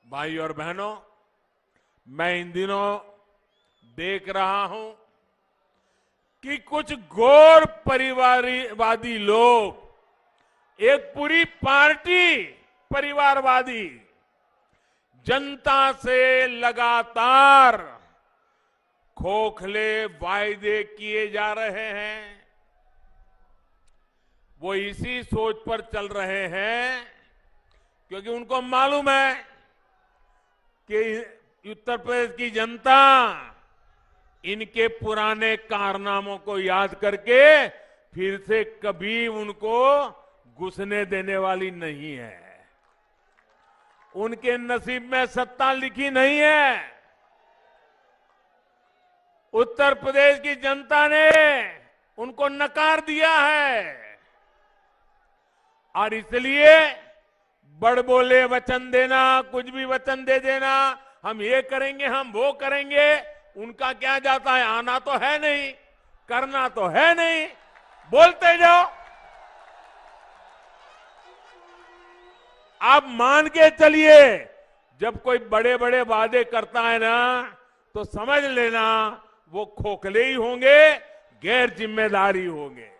भाई और बहनों, मैं इन दिनों देख रहा हूं कि कुछ गैर परिवारवादी लोग एक पूरी पार्टी परिवारवादी जनता से लगातार खोखले वायदे किए जा रहे हैं। वो इसी सोच पर चल रहे हैं क्योंकि उनको मालूम है कि उत्तर प्रदेश की जनता इनके पुराने कारनामों को याद करके फिर से कभी उनको घुसने देने वाली नहीं है। उनके नसीब में सत्ता लिखी नहीं है। उत्तर प्रदेश की जनता ने उनको नकार दिया है और इसलिए बड़बोले वचन देना, कुछ भी वचन दे देना, हम ये करेंगे, हम वो करेंगे, उनका क्या जाता है। आना तो है नहीं, करना तो है नहीं, बोलते जाओ। आप मान के चलिए, जब कोई बड़े बड़े वादे करता है ना, तो समझ लेना वो खोखले ही होंगे, गैर जिम्मेदारी होंगे।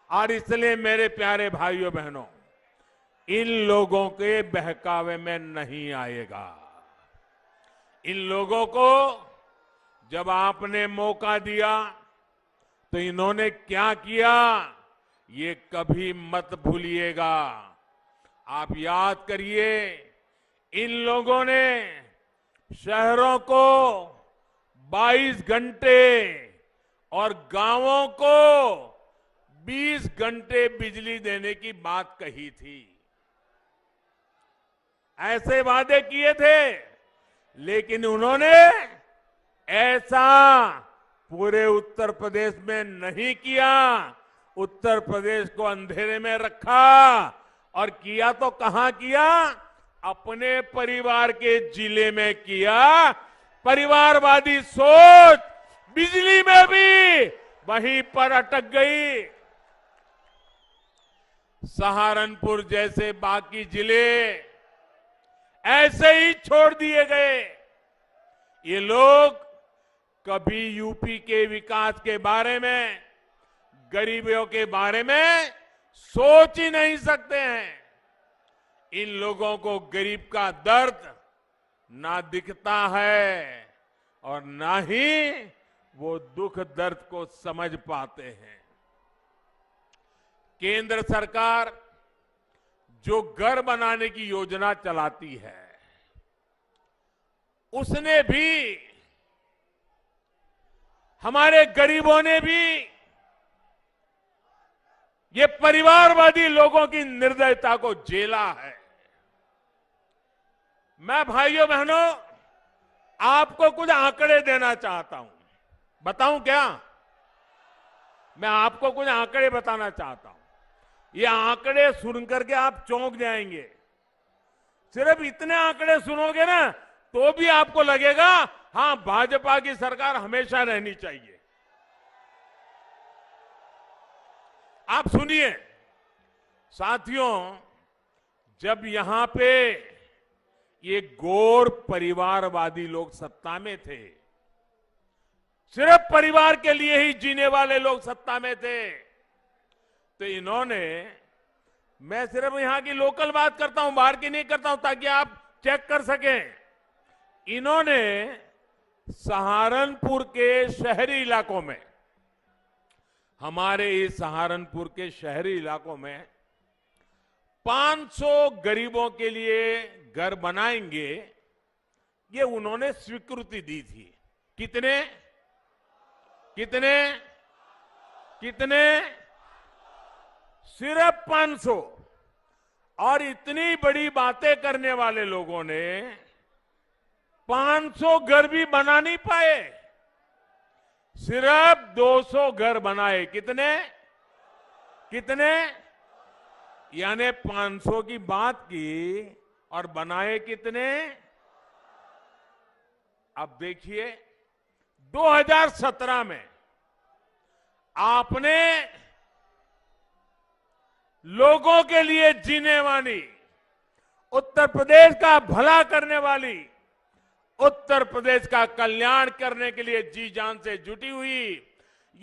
और इसलिए मेरे प्यारे भाइयों बहनों, इन लोगों के बहकावे में नहीं आएगा। इन लोगों को जब आपने मौका दिया तो इन्होंने क्या किया, ये कभी मत भूलिएगा। आप याद करिए, इन लोगों ने शहरों को 22 घंटे और गांवों को 20 घंटे बिजली देने की बात कही थी। ऐसे वादे किए थे, लेकिन उन्होंने ऐसा पूरे उत्तर प्रदेश में नहीं किया। उत्तर प्रदेश को अंधेरे में रखा और किया तो कहां किया, अपने परिवार के जिले में किया। परिवारवादी सोच बिजली में भी वहीं पर अटक गई। सहारनपुर जैसे बाकी जिले ऐसे ही छोड़ दिए गए। ये लोग कभी यूपी के विकास के बारे में, गरीबों के बारे में सोच ही नहीं सकते हैं। इन लोगों को गरीब का दर्द ना दिखता है और ना ही वो दुख दर्द को समझ पाते हैं। केंद्र सरकार जो घर बनाने की योजना चलाती है, उसने भी, हमारे गरीबों ने भी ये परिवारवादी लोगों की निर्दयता को झेला है। मैं भाइयों बहनों आपको कुछ आंकड़े देना चाहता हूं। बताऊं क्या? मैं आपको कुछ आंकड़े बताना चाहता हूं। ये आंकड़े सुन करके आप चौंक जाएंगे। सिर्फ इतने आंकड़े सुनोगे ना तो भी आपको लगेगा हां, भाजपा की सरकार हमेशा रहनी चाहिए। आप सुनिए साथियों, जब यहां पे ये गैर परिवारवादी लोग सत्ता में थे, सिर्फ परिवार के लिए ही जीने वाले लोग सत्ता में थे, तो इन्होंने, मैं सिर्फ यहां की लोकल बात करता हूं, बाहर की नहीं करता हूं, ताकि आप चेक कर सकें। इन्होंने सहारनपुर के शहरी इलाकों में, हमारे इस सहारनपुर के शहरी इलाकों में 500 गरीबों के लिए घर बनाएंगे, ये उन्होंने स्वीकृति दी थी। कितने कितने कितने? सिर्फ 500। और इतनी बड़ी बातें करने वाले लोगों ने 500 घर भी बना नहीं पाए, सिर्फ 200 घर बनाए। कितने कितने? यानी 500 की बात की और बनाए कितने? अब देखिए, 2017 में आपने लोगों के लिए जीने वाली उत्तर प्रदेश का भला करने वाली, उत्तर प्रदेश का कल्याण करने के लिए जी जान से जुटी हुई,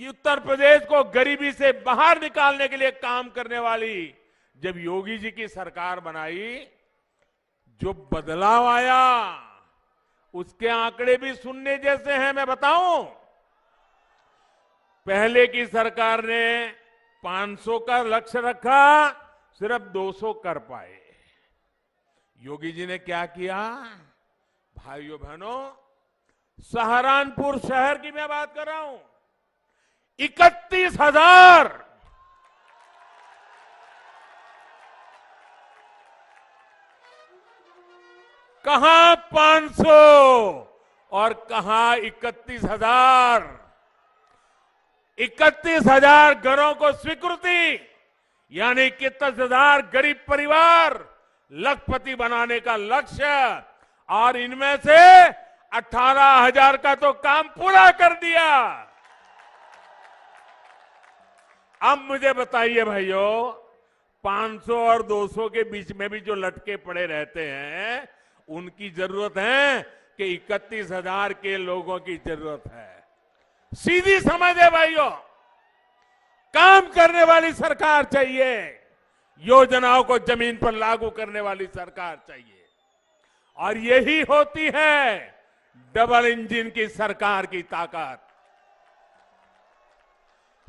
ये उत्तर प्रदेश को गरीबी से बाहर निकालने के लिए काम करने वाली जब योगी जी की सरकार बनाई, जो बदलाव आया उसके आंकड़े भी सुनने जैसे हैं। मैं बताऊं, पहले की सरकार ने 500 का लक्ष्य रखा, सिर्फ 200 कर पाए। योगी जी ने क्या किया? भाइयों बहनों, सहारनपुर शहर की मैं बात कर रहा हूं, 31,000 कहां 500 और कहां 31,000। 31,000 घरों को स्वीकृति, यानी 31,000 गरीब परिवार लखपति बनाने का लक्ष्य, और इनमें से 18,000 का तो काम पूरा कर दिया। अब मुझे बताइए भाइयों, 500 और 200 के बीच में भी जो लटके पड़े रहते हैं, उनकी जरूरत है कि 31,000 के लोगों की जरूरत है। सीधी समझ है भाइयों, काम करने वाली सरकार चाहिए, योजनाओं को जमीन पर लागू करने वाली सरकार चाहिए, और यही होती है डबल इंजन की सरकार की ताकत।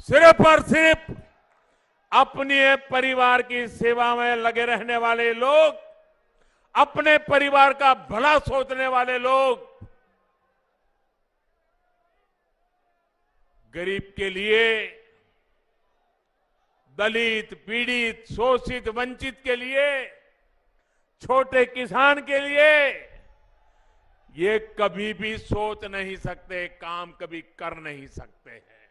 सिर्फ और सिर्फ अपने परिवार की सेवा में लगे रहने वाले लोग, अपने परिवार का भला सोचने वाले लोग, गरीब के लिए, दलित, पीड़ित, शोषित, वंचित के लिए, छोटे किसान के लिए ये कभी भी सोच नहीं सकते, काम कभी कर नहीं सकते हैं।